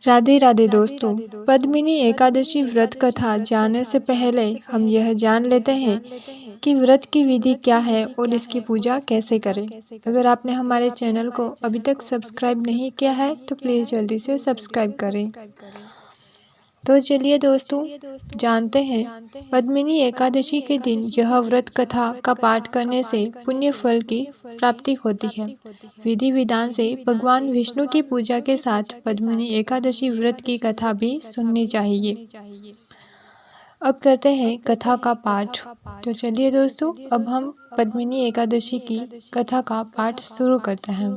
राधे राधे दोस्तों। पद्मिनी एकादशी व्रत कथा जानने से पहले हम यह जान लेते हैं कि व्रत की विधि क्या है और इसकी पूजा कैसे करें। अगर आपने हमारे चैनल को अभी तक सब्सक्राइब नहीं किया है तो प्लीज़ जल्दी से सब्सक्राइब करें। तो चलिए दोस्तों जानते हैं, पद्मिनी एकादशी के दिन यह व्रत कथा का पाठ करने से पुण्य फल की प्राप्ति होती है। विधि विधान से भगवान विष्णु की पूजा के साथ पद्मिनी एकादशी व्रत की कथा भी सुननी चाहिए। अब करते हैं कथा का पाठ। तो चलिए दोस्तों, अब हम पद्मिनी एकादशी की कथा का पाठ शुरू करते हैं।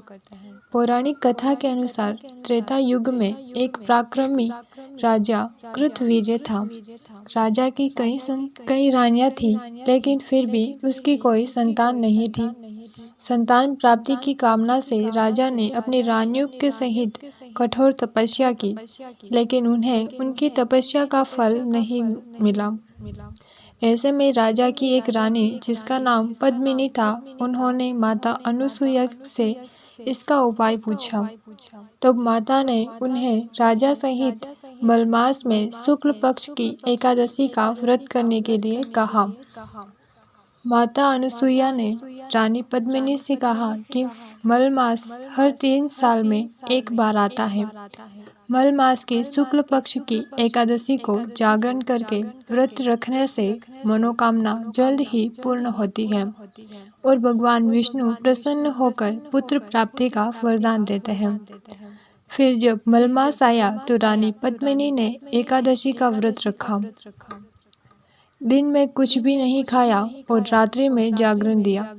पौराणिक कथा के अनुसार त्रेता युग में एक पराक्रमी राजा कृतवीर्य था। राजा की कई रानियां थीं, लेकिन फिर भी उसकी कोई संतान नहीं थी। संतान प्राप्ति की कामना से राजा ने अपनी रानियों के सहित कठोर तपस्या की, लेकिन उन्हें उनकी तपस्या का फल नहीं मिला। ऐसे में राजा की एक रानी जिसका नाम पद्मिनी था, उन्होंने माता अनुसुईया से इसका उपाय पूछा। तब माता ने उन्हें राजा सहित मलमास में शुक्ल पक्ष की एकादशी का व्रत करने के लिए कहा। माता अनुसुईया ने रानी पद्मिनी से कहा कि मलमास हर 3 साल में एक बार आता है। मलमास के शुक्ल पक्ष की एकादशी को जागरण करके व्रत रखने से मनोकामना जल्द ही पूर्ण होती है और भगवान विष्णु प्रसन्न होकर पुत्र प्राप्ति का वरदान देते हैं। फिर जब मलमास आया तो रानी पद्मिनी ने एकादशी का व्रत रखा। दिन में कुछ भी नहीं खाया और रात्रि में जागरण दिया।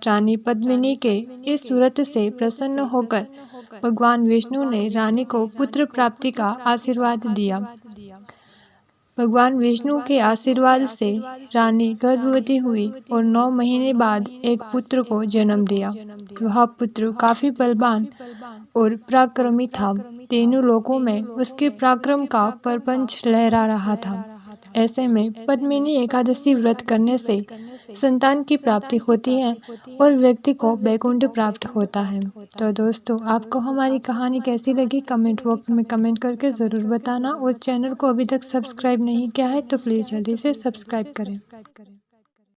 रानी पद्मिनी के इस व्रत से प्रसन्न होकर भगवान विष्णु ने रानी को पुत्र प्राप्ति का आशीर्वाद दिया। भगवान विष्णु के आशीर्वाद से रानी गर्भवती हुई और 9 महीने बाद एक पुत्र को जन्म दिया। वह पुत्र काफी बलवान और पराक्रमी था। तीनों लोकों में उसके पराक्रम का प्रपंच लहरा रहा था। ऐसे में पद्मिनी एकादशी व्रत करने से संतान की प्राप्ति होती है और व्यक्ति को वैकुंठ प्राप्त होता है। तो दोस्तों, आपको हमारी कहानी कैसी लगी कमेंट बॉक्स में कमेंट करके ज़रूर बताना, और चैनल को अभी तक सब्सक्राइब नहीं किया है तो प्लीज़ जल्दी से सब्सक्राइब करें।